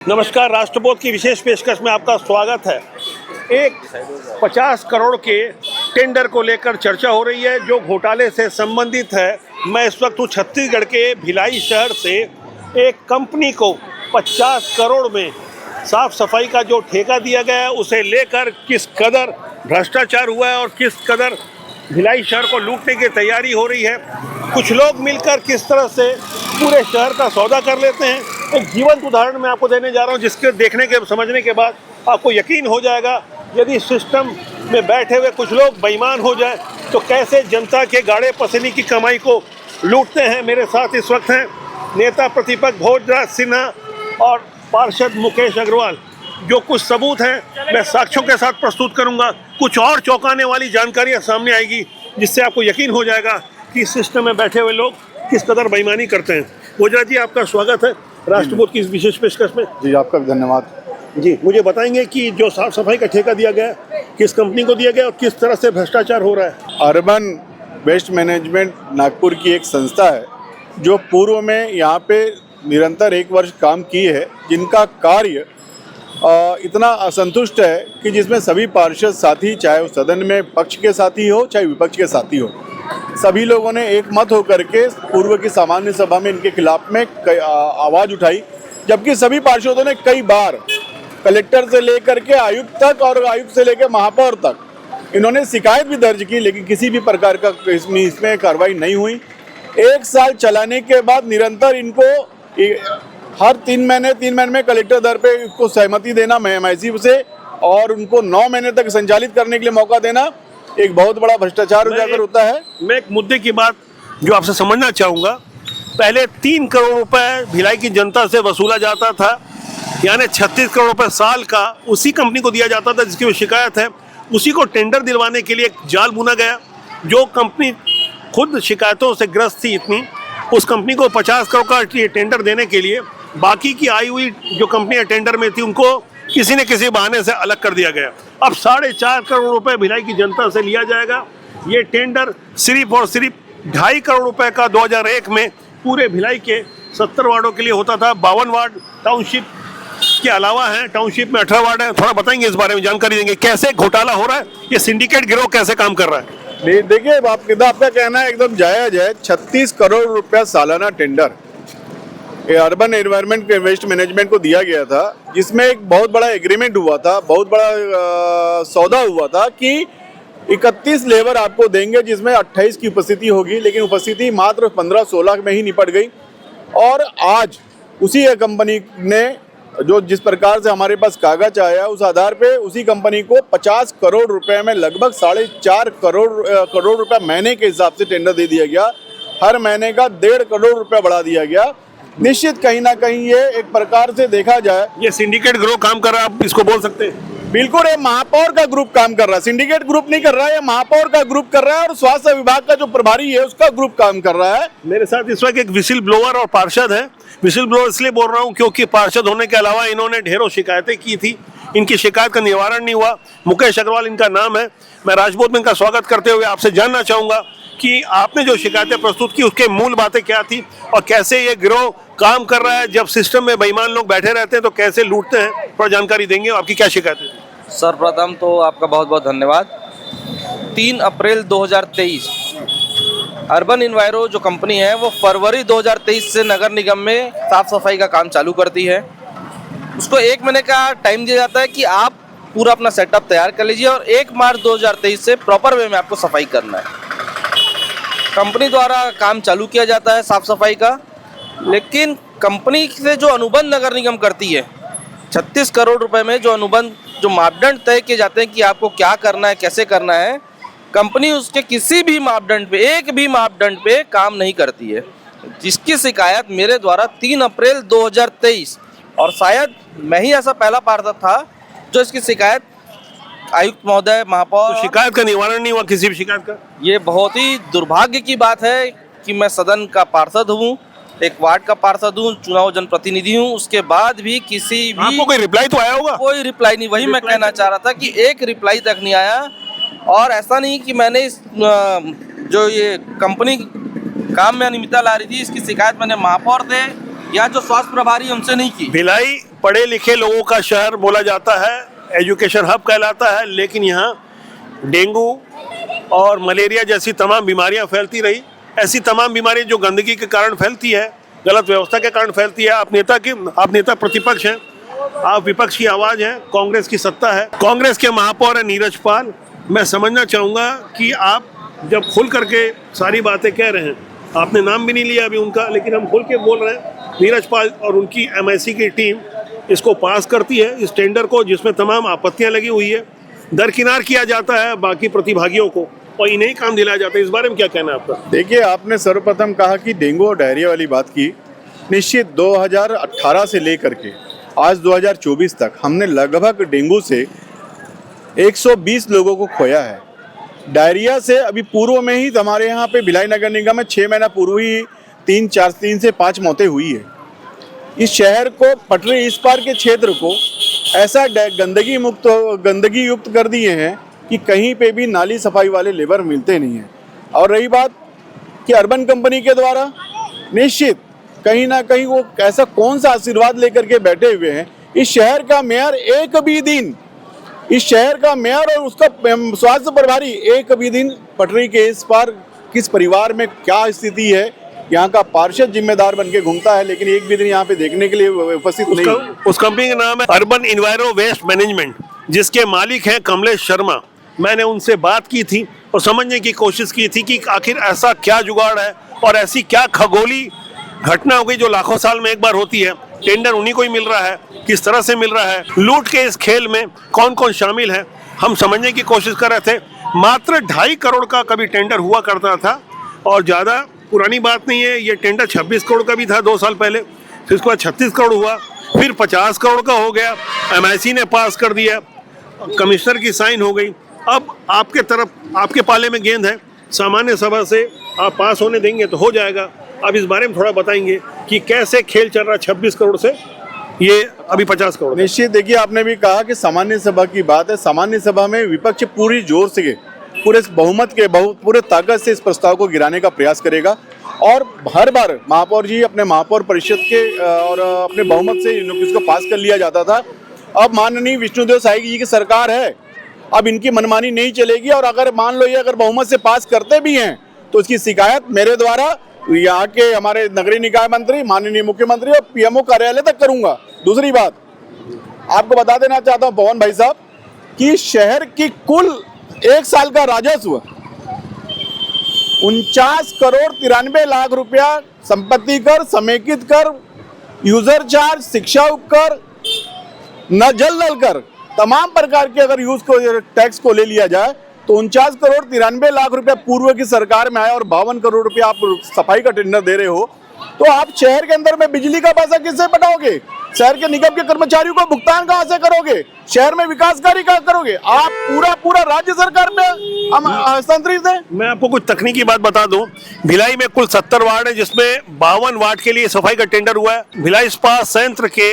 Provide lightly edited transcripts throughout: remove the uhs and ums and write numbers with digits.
नमस्कार, राष्ट्रबोध की विशेष पेशकश में आपका स्वागत है। एक 50 करोड़ के टेंडर को लेकर चर्चा हो रही है जो घोटाले से संबंधित है। मैं इस वक्त हूँ छत्तीसगढ़ के भिलाई शहर से। एक कंपनी को 50 करोड़ में साफ सफाई का जो ठेका दिया गया है उसे लेकर किस कदर भ्रष्टाचार हुआ है और किस कदर भिलाई शहर को लूटने की तैयारी हो रही है। कुछ लोग मिलकर किस तरह से पूरे शहर का सौदा कर लेते हैं। एक जीवंत उदाहरण मैं आपको देने जा रहा हूं जिसके देखने के समझने के बाद आपको यकीन हो जाएगा। यदि सिस्टम में बैठे हुए कुछ लोग बेईमान हो जाए तो कैसे जनता के गाड़े पसीने की कमाई को लूटते हैं। मेरे साथ इस वक्त हैं नेता प्रतिपक्ष भोजराज सिन्हा और पार्षद मुकेश अग्रवाल। जो कुछ सबूत हैं मैं साक्ष्यों के साथ प्रस्तुत करूंगा। कुछ और चौंकाने वाली जानकारियां सामने आएगी जिससे आपको यकीन हो जाएगा कि सिस्टम में बैठे हुए लोग किस कदर बेईमानी करते हैं। भोजराज जी, आपका स्वागत है राष्ट्रबोध की इस विशेष पेशकश में। जी, आपका भी धन्यवाद। जी, मुझे बताएंगे कि जो साफ सफाई का ठेका दिया गया किस कंपनी को दिया गया और किस तरह से भ्रष्टाचार हो रहा है। अर्बन वेस्ट मैनेजमेंट नागपुर की एक संस्था है जो पूर्व में यहाँ पे निरंतर 1 वर्ष काम की है, जिनका कार्य इतना असंतुष्ट है कि जिसमें सभी पार्षद साथी, चाहे उस सदन में पक्ष के साथी हो चाहे विपक्ष के साथी हो, सभी लोगों ने एक मत होकर के पूर्व की सामान्य सभा में इनके खिलाफ में आवाज़ उठाई। जबकि सभी पार्षदों ने कई बार कलेक्टर से लेकर के आयुक्त तक और आयुक्त से लेकर महापौर तक इन्होंने शिकायत भी दर्ज की, लेकिन किसी भी प्रकार का इसमें कार्रवाई नहीं हुई। 1 साल चलाने के बाद निरंतर इनको हर 3 महीने में कलेक्टर दर पे इसको सहमति देना MIC से और उनको 9 महीने तक संचालित करने के लिए मौका देना एक बहुत बड़ा भ्रष्टाचार उजागर होता है। मैं एक मुद्दे की बात जो आपसे समझना चाहूँगा। पहले 3 करोड़ रुपए भिलाई की जनता से वसूला जाता था, यानी 36 करोड़ रुपए साल का उसी कंपनी को दिया जाता था जिसकी शिकायत है। उसी को टेंडर दिलवाने के लिए एक जाल बुना गया। जो कंपनी खुद शिकायतों से ग्रस्त थी इतनी, उस कंपनी को 50 करोड़ का टेंडर देने के लिए बाकी की आई हुई जो कंपनियां टेंडर में थी उनको किसी न किसी बहाने से अलग कर दिया गया। अब 4.5 करोड़ रुपए भिलाई की जनता से लिया जाएगा। ये टेंडर सिर्फ और सिर्फ 2.5 करोड़ रुपए का 2001 में पूरे भिलाई के 70 वार्डों के लिए होता था। 52 वार्ड टाउनशिप के अलावा हैं, टाउनशिप में 18 वार्ड हैं। थोड़ा बताएंगे इस बारे में, जानकारी देंगे कैसे घोटाला हो रहा है, ये सिंडिकेट गिरोह कैसे काम कर रहा है। देखिए, आपका कहना है एकदम जायज है। 36 करोड़ रुपया सालाना tender urban environment waste management को दिया गया था, जिसमें एक बहुत बड़ा एग्रीमेंट हुआ था, बहुत बड़ा सौदा हुआ था कि 31 लेबर आपको देंगे जिसमें 28 की उपस्थिति होगी, लेकिन उपस्थिति मात्र 15-16 में ही निपट गई। और आज उसी कंपनी ने जिस प्रकार से हमारे पास कागज आया उस आधार पे उसी कंपनी को 50 करोड़ रुपए में लगभग 4.5 करोड़ रुपए महीने के हिसाब से टेंडर दे दिया गया। हर महीने का 1.5 करोड़ रुपया बढ़ा दिया गया। निश्चित कहीं ना कहीं ये एक प्रकार से देखा जाए ये सिंडिकेट ग्रुप काम कर रहा है, आप इसको बोल सकते हैं। बिल्कुल, ये महापौर का ग्रुप काम कर रहा है, सिंडिकेट ग्रुप नहीं कर रहा है, ये महापौर का ग्रुप कर रहा है और स्वास्थ्य विभाग का जो प्रभारी है उसका ग्रुप काम कर रहा है। मेरे साथ इस वक्त एक विसिल ब्लोअर और पार्षद है। विसिल ब्लोअर इसलिए बोल रहा हूँ क्योंकि पार्षद होने के अलावा इन्होंने ढेरों शिकायतें की थी, इनकी शिकायत का निवारण नहीं हुआ। मुकेश अग्रवाल इनका नाम है। मैं राजबोध में इनका स्वागत करते हुए आपसे जानना चाहूँगा कि आपने जो शिकायतें प्रस्तुत की उसके मूल बातें क्या थी और कैसे ये गिरोह काम कर रहा है। जब सिस्टम में बेईमान लोग बैठे रहते हैं तो कैसे लूटते हैं, थोड़ा जानकारी देंगे। आपकी क्या शिकायत है? सर्वप्रथम तो आपका बहुत बहुत धन्यवाद। 3 अप्रैल 2023 अर्बन इन्वायरो जो कंपनी है वो फरवरी 2023 से नगर निगम में साफ सफाई का काम चालू करती है। उसको 1 महीने का टाइम दिया जाता है कि आप पूरा अपना सेटअप तैयार कर लीजिए और 1 मार्च 2023 से प्रॉपर वे में आपको सफाई करना है। कंपनी द्वारा काम चालू किया जाता है साफ सफाई का, लेकिन कंपनी से जो अनुबंध नगर निगम करती है 36 करोड़ रुपए में जो अनुबंध जो मापदंड तय किए जाते हैं कि आपको क्या करना है, कैसे करना है, कंपनी उसके किसी भी मापदंड पे, एक भी मापदंड पे काम नहीं करती है। जिसकी शिकायत मेरे द्वारा 3 अप्रैल 2023 और शायद मैं ही ऐसा पहला पार्षद था जो इसकी शिकायत आयुक्त महोदय, महापौर। तो शिकायत का निवारण नहीं हुआ किसी भी शिकायत का? ये बहुत ही दुर्भाग्य की बात है कि मैं सदन का पार्षद हूँ, एक वार्ड का पार्षद हूँ, चुनाव जनप्रतिनिधि हूँ, उसके बाद भी किसी भी आपको कोई रिप्लाई तो आया होगा? कोई रिप्लाई नहीं। वही मैं कहना चाह रहा था कि एक रिप्लाई तक नहीं आया। और ऐसा नहीं कि मैंने इस जो ये कंपनी काम में अनियमितता ला रही थी इसकी शिकायत मैंने महापौर थे या जो स्वास्थ्य प्रभारी उनसे नहीं की। भिलाई पढ़े लिखे लोगों का शहर बोला जाता है, एजुकेशन हब कहलाता है, लेकिन यहाँ डेंगू और मलेरिया जैसी तमाम बीमारियाँ फैलती रही। ऐसी तमाम बीमारियाँ जो गंदगी के कारण फैलती है, गलत व्यवस्था के कारण फैलती है। आप नेता प्रतिपक्ष हैं, आप विपक्ष की आवाज़ हैं, कांग्रेस की सत्ता है, कांग्रेस के महापौर है नीरज पाल। मैं समझना चाहूँगा कि आप जब खुल करके सारी बातें कह रहे हैं, आपने नाम भी नहीं लिया अभी उनका, लेकिन हम खुल के बोल रहे हैं, नीरज पाल और उनकी MIC की टीम इसको पास करती है, इस टेंडर को, जिसमें तमाम आपत्तियाँ लगी हुई है, दरकिनार किया जाता है बाकी प्रतिभागियों को और इन्हें काम दिलाया जाता है। इस बारे में क्या कहना है आपका? देखिए, आपने सर्वप्रथम कहा कि डेंगू और डायरिया वाली बात की। निश्चित 2018 से लेकर के आज 2024 तक हमने लगभग डेंगू से 120 लोगों को खोया है। डायरिया से अभी पूर्व में ही हमारे यहाँ पे भिलाई नगर निगम में 6 महीना पूर्व ही 3 से 5 मौतें हुई है। इस शहर को, पटरी इस पार के क्षेत्र को ऐसा गंदगी युक्त कर दिए हैं कि कहीं पे भी नाली सफाई वाले लेबर मिलते नहीं हैं। और रही बात कि अर्बन कंपनी के द्वारा, निश्चित कहीं ना कहीं वो ऐसा कौन सा आशीर्वाद लेकर के बैठे हुए हैं। इस शहर का मेयर एक भी दिन, इस शहर का मेयर और उसका स्वास्थ्य प्रभारी एक भी दिन पटरी के इस पार किस परिवार में क्या स्थिति है, यहाँ का पार्षद जिम्मेदार बन के घूमता है, लेकिन एक भी दिन यहाँ पे देखने के लिए उपस्थित नहीं। उस कंपनी का नाम है अर्बन इन्वायरो वेस्ट मैनेजमेंट, जिसके मालिक हैं कमलेश शर्मा। मैंने उनसे बात की थी और समझने की कोशिश की थी कि आखिर ऐसा क्या जुगाड़ है और ऐसी क्या खगोली घटना हो गई जो लाखों साल में एक बार होती है। टेंडर उन्हीं को ही मिल रहा है, किस तरह से मिल रहा है, लूट के इस खेल में कौन कौन शामिल है, हम समझने की कोशिश कर रहे थे। मात्र 2.5 करोड़ का कभी टेंडर हुआ करता था और ज़्यादा पुरानी बात नहीं है। ये टेंडर 26 करोड़ का भी था 2 साल पहले, फिर उसके बाद 36 करोड़ हुआ, फिर 50 करोड़ का हो गया, MIC ने पास कर दिया, कमिश्नर की साइन हो गई। अब आपके तरफ, आपके पाले में गेंद है, सामान्य सभा से आप पास होने देंगे तो हो जाएगा। अब इस बारे में थोड़ा बताएंगे कि कैसे खेल चल रहा है 26 करोड़ से ये अभी 50 करोड़। निश्चित, देखिए, आपने भी कहा कि सामान्य सभा की बात है। सामान्य सभा में विपक्ष पूरी जोर से, पूरे बहुमत के पूरे ताकत से इस प्रस्ताव को गिराने का प्रयास करेगा और हर बार महापौर जी अपने महापौर परिषद के और अपने बहुमत से इसको पास कर लिया जाता था। अब माननीय विष्णुदेव साई जी की सरकार है, अब इनकी मनमानी नहीं चलेगी और अगर मान लो ये अगर बहुमत से पास करते भी हैं तो इसकी शिकायत मेरे द्वारा यहाँ के हमारे नगरीय निकाय मंत्री, माननीय मुख्यमंत्री और PMO कार्यालय तक करूंगा। दूसरी बात आपको बता देना चाहता हूँ पवन भाई साहब कि शहर की कुल 1 साल का राजस्व 49 करोड़ 93 लाख रुपया संपत्ति कर, समेकित कर, यूजर चार्ज, शिक्षा उपकर, न जल नल कर, तमाम प्रकार के अगर यूज को टैक्स को ले लिया जाए तो 49 करोड़ 93 लाख रुपया पूर्व की सरकार में आया और 52 करोड़ रुपया आप सफाई का टेंडर दे रहे हो। तो आप शहर के अंदर में बिजली का पैसा किससे बनाओगे? शहर के निगम के कर्मचारियों को भुगतान कहाँ से करोगे? शहर में विकास कार्य कहाँ करोगे? आप पूरा राज्य सरकार में हम हस्तांतरित है। मैं आपको कुछ तकनीकी बात बता दूं, भिलाई में कुल 70 वार्ड है, जिसमें 52 वार्ड के लिए सफाई का टेंडर हुआ है। भिलाई इस्पात संयंत्र के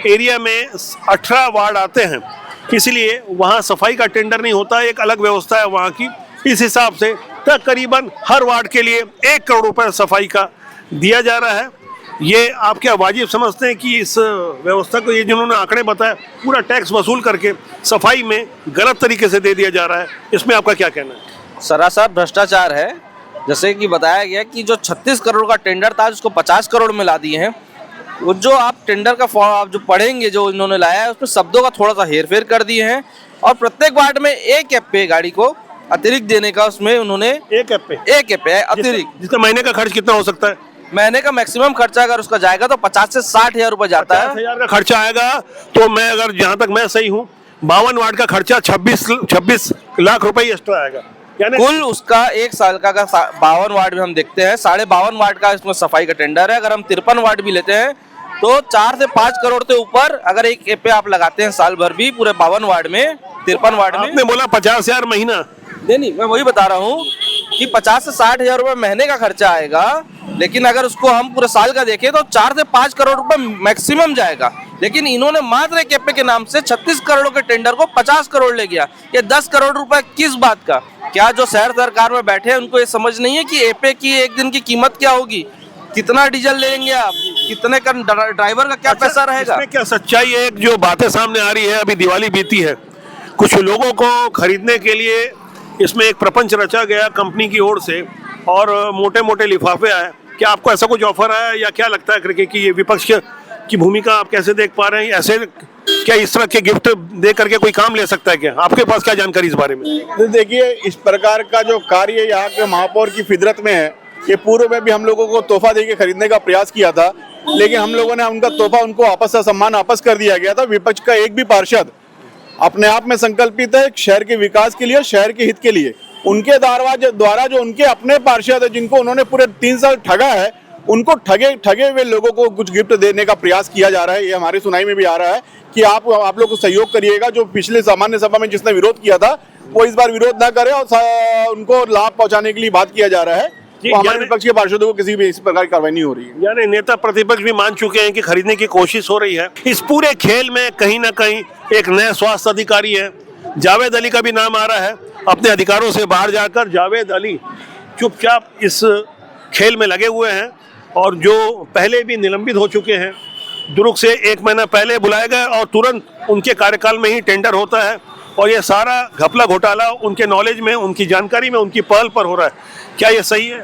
एरिया में 18 वार्ड आते हैं, इसलिए वहाँ सफाई का टेंडर नहीं होता, एक अलग व्यवस्था है वहाँ की। इस हिसाब से तकरीबन हर वार्ड के लिए 1 करोड़ रुपए सफाई का दिया जा रहा है। ये आप क्या वाजिब समझते हैं कि इस व्यवस्था को, ये जिन्होंने आंकड़े बताए, पूरा टैक्स वसूल करके सफाई में गलत तरीके से दे दिया जा रहा है, इसमें आपका क्या कहना है? सरासर भ्रष्टाचार है। जैसे कि बताया गया कि जो 36 करोड़ का टेंडर था उसको 50 करोड़ में ला दिए हैं। वो जो आप टेंडर का फॉर्म आप जो पढ़ेंगे, जो इन्होंने लाया है, उसमें शब्दों का थोड़ा सा हेरफेर कर दिए हैं और प्रत्येक वार्ड में 1 ऐप पे गाड़ी को अतिरिक्त देने का उसमें उन्होंने 1 ऐप पे अतिरिक्त। जिसका महीने का खर्च कितना हो सकता है? महीने का मैक्सिमम खर्चा अगर उसका जाएगा तो 50 से 60 हजार रुपए जाता है। 50,000 का खर्चा आएगा तो मैं, अगर जहाँ तक मैं सही हूँ, 52 वार्ड का खर्चा 26 लाख रुपए एक्स्ट्रा आएगा। यानी कुल उसका 1 साल का 52 वार्ड में हम देखते हैं 52.5 वार्ड का इसमें सफाई का टेंडर है। अगर हम 53 वार्ड भी लेते हैं तो 4 से 5 करोड़ से ऊपर अगर एक ऐप पे आप लगाते हैं साल भर भी, पूरे 52 वार्ड में, 53 वार्ड में। आपने बोला 50,000 महीना? नहीं, मैं वही बता रहा हूँ कि 50 से 60 हजार रुपए महीने का खर्चा आएगा, लेकिन अगर उसको हम पूरे साल का देखें तो 4 से 5 करोड़ रुपए मैक्सिमम जाएगा। लेकिन इन्होंने मात्र एक ऐप के नाम से 36 करोड़ के टेंडर को 50 करोड़ ले गया। ये 10 करोड़ रुपए किस बात का? क्या जो शहर सरकार में बैठे हैं उनको ये समझ नहीं है कि ऐप की एक दिन की कीमत क्या होगी? कितना डीजल लेंगे आप? कितने का ड्राइवर का क्या पैसा रहेगा? इसमें क्या सच्चाई है? जो बातें सामने आ रही है, अभी दिवाली बीती है, कुछ लोगों को खरीदने के लिए इसमें एक प्रपंच रचा गया कंपनी की ओर से और मोटे मोटे लिफाफे आए। क्या आपको ऐसा कुछ ऑफर आया या क्या लगता है करके कि ये विपक्ष की भूमिका आप कैसे देख पा रहे हैं? ऐसे क्या इस तरह के गिफ्ट दे करके कोई काम ले सकता है क्या? आपके पास क्या जानकारी इस बारे में? देखिए, इस प्रकार का जो कार्य यहाँ के महापौर की फितरत में है। ये पूर्व में भी हम लोगों को तोहफा देके खरीदने का प्रयास किया था, लेकिन हम लोगों ने उनका तोहफा उनको वापस सम्मान वापस कर दिया गया था। विपक्ष का एक भी पार्षद अपने आप में संकल्पित है शहर के विकास के लिए, शहर के हित के लिए। उनके द्वारा जो उनके अपने पार्षद है, जिनको उन्होंने पूरे 3 साल ठगा है, उनको ठगे हुए लोगों को कुछ गिफ्ट देने का प्रयास किया जा रहा है। ये हमारी सुनाई में भी आ रहा है कि आप लोग को सहयोग करिएगा। जो पिछले सामान्य सभा में जिसने विरोध किया था, वो इस बार विरोध ना करे और उनको लाभ पहुंचाने के लिए बात किया जा रहा है। तो हमारे विपक्ष के पार्षदों को किसी भी इस प्रकार की कार्रवाई नहीं हो रही है। यानी नेता प्रतिपक्ष भी मान चुके हैं कि खरीदने की कोशिश हो रही है। इस पूरे खेल में कहीं ना कहीं एक नया स्वास्थ्य अधिकारी है, जावेद अली का भी नाम आ रहा है। अपने अधिकारों से बाहर जाकर जावेद अली चुपचाप इस खेल में लगे हुए हैं और जो पहले भी निलंबित हो चुके हैं, दुरुक से 1 महीना पहले बुलाए गए और तुरंत उनके कार्यकाल में ही टेंडर होता है और ये सारा घपला घोटाला उनके नॉलेज में, उनकी जानकारी में, उनकी पहल पर हो रहा है। क्या ये सही है?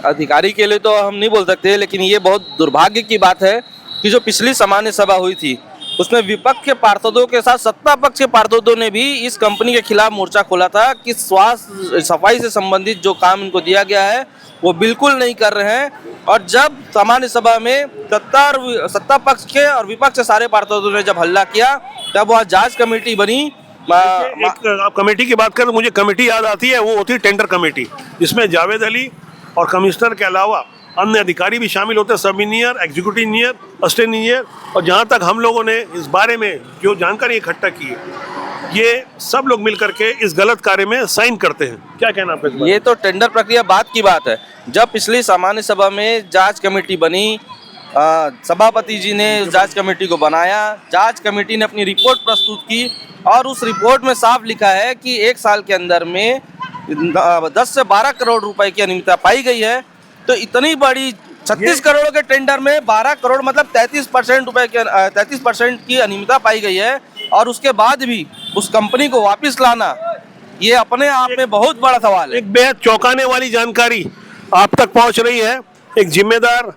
अधिकारी के लिए तो हम नहीं बोल सकते, लेकिन ये बहुत दुर्भाग्य की बात है कि जो पिछली सामान्य सभा हुई थी उसमें विपक्ष के पार्षदों के साथ सत्ता पक्ष के पार्षदों ने भी इस कंपनी के खिलाफ मोर्चा खोला था कि स्वास्थ्य सफाई से संबंधित जो काम इनको दिया गया है वो बिल्कुल नहीं कर रहे हैं। और जब सामान्य सभा में सत्ता पक्ष के और विपक्ष के सारे पार्षदों ने जब हल्ला किया, तब वह जांच कमेटी बनी। आप कमेटी की बात करें, मुझे कमेटी याद आती है, वो होती है टेंडर कमेटी, जिसमें जावेद अली और कमिश्नर के अलावा अन्य अधिकारी भी शामिल होते हैं, सब engineer, executive engineer, assistant engineer. और जहाँ तक हम लोगों ने इस बारे में जो जानकारी इकट्ठा की है, ये सब लोग मिल करके इस गलत कार्य में साइन करते हैं। क्या कहना आप इस बारे में? ये तो टेंडर प्रक्रिया बात की बात है। जब पिछली सामान्य सभा में जांच कमेटी बनी, सभापति जी ने जांच कमेटी को बनाया, जांच कमेटी ने अपनी रिपोर्ट प्रस्तुत की और उस रिपोर्ट में साफ लिखा है कि 1 साल के अंदर में 10 से 12 करोड़ रुपए की अनियमितता पाई गई है। तो इतनी बड़ी 36 करोड़ के टेंडर में 12 करोड़ मतलब 33% की अनियमितता पाई गई है और उसके बाद भी उस कंपनी को वापस लाना, ये अपने आप में बहुत बड़ा सवाल है। एक बेहद चौंकाने वाली जानकारी आप तक पहुंच रही है। एक जिम्मेदार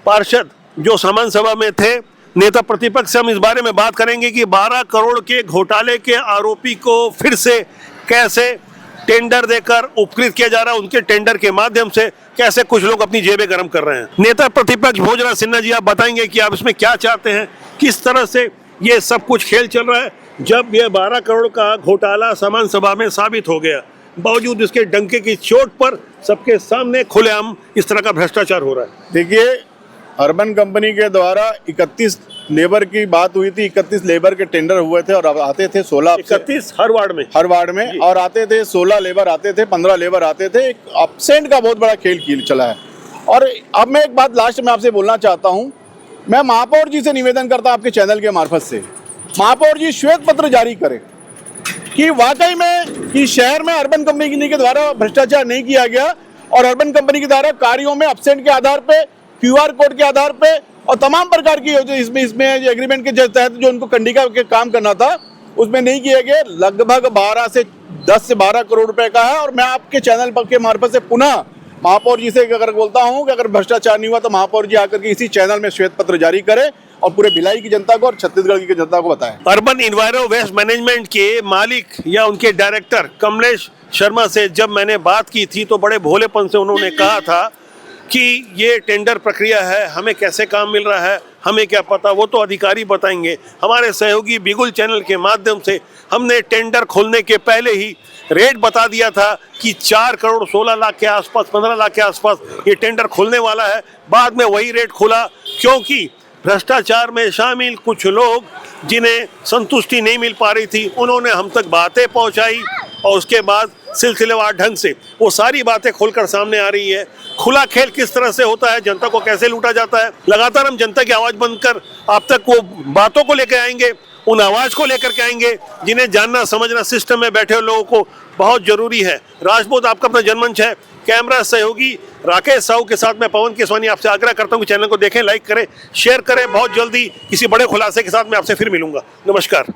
पार्षद जो सामान्य सभा में थे, नेता प्रतिपक्ष से हम इस बारे में बात करेंगे कि 12 करोड़ के घोटाले के आरोपी को फिर से कैसे टेंडर देकर उपकृत किया जा रहा है, उनके टेंडर के माध्यम से कैसे कुछ लोग अपनी जेबें गर्म कर रहे हैं। नेता प्रतिपक्ष भोजराज सिन्हा जी, आप बताएंगे कि आप इसमें क्या चाहते हैं, किस तरह से ये सब कुछ खेल चल रहा है। जब ये 12 करोड़ का घोटाला सामान्य सभा में साबित हो गया, बावजूद इसके डंके की चोट पर सबके सामने खुलेआम इस तरह का भ्रष्टाचार हो रहा है। देखिए, अर्बन कंपनी के द्वारा 31 लेबर की बात हुई थी। 31 लेबर के टेंडर हुए थे और अब आते थे 16 31 हर वार्ड में और आते थे 16 लेबर आते थे, 15 लेबर आते थे। एक अपसेंट का बहुत बड़ा खेल चला है। और अब मैं एक बात लास्ट में आपसे बोलना चाहता हूँ। मैं महापौर जी से निवेदन करता हूँ आपके चैनल के मार्फत से, महापौर जी श्वेत पत्र जारी करें कि वाकई में कि शहर में अर्बन कंपनी के द्वारा भ्रष्टाचार नहीं किया गया और अर्बन कंपनी के द्वारा कार्यों में अपसेंट के आधार पे, QR कोड के आधार पे और तमाम प्रकार की इसमें एग्रीमेंट के तहत जो उनको कंडिका के काम करना था उसमें नहीं किए गए। लगभग 10 से 12 करोड़ रुपए का है। और मैं आपके चैनल के मार्फत से पुनः महापौर जी से अगर बोलता हूं कि अगर भ्रष्टाचार नहीं हुआ तो महापौर जी आकर के इसी चैनल में श्वेत पत्र जारी करें और पूरे भिलाई की जनता को और छत्तीसगढ़ की जनता को बताएं। अर्बन इन्वायरो वेस्ट मैनेजमेंट के मालिक या उनके डायरेक्टर कमलेश शर्मा से जब मैंने बात की थी तो बड़े भोलेपन से उन्होंने कहा था कि ये टेंडर प्रक्रिया है, हमें कैसे काम मिल रहा है हमें क्या पता, वो तो अधिकारी बताएंगे। हमारे सहयोगी बिगुल चैनल के माध्यम से हमने टेंडर खोलने के पहले ही रेट बता दिया था कि 4 करोड़ 16 लाख के आसपास, 15 लाख के आसपास ये टेंडर खुलने वाला है। बाद में वही रेट खुला क्योंकि भ्रष्टाचार में शामिल कुछ लोग जिन्हें संतुष्टि नहीं मिल पा रही थी, उन्होंने हम तक बातें पहुंचाई और उसके बाद सिलसिलेवार ढंग से वो सारी बातें खोलकर सामने आ रही है। खुला खेल किस तरह से होता है, जनता को कैसे लूटा जाता है। लगातार हम जनता की आवाज़ बनकर आप तक वो बातों को लेकर आएंगे, उन आवाज़ को लेकर के आएंगे जिन्हें जानना समझना सिस्टम में बैठे हुए लोगों को बहुत जरूरी है। राजपूत आपका अपना जनमंच है, कैमरा सहयोगी राकेश साहू के साथ मैं पवन केसवानी आपसे आग्रह करता हूँ कि चैनल को देखें, लाइक करें, शेयर करें। बहुत जल्दी किसी बड़े खुलासे के साथ मैं आपसे फिर मिलूंगा। नमस्कार।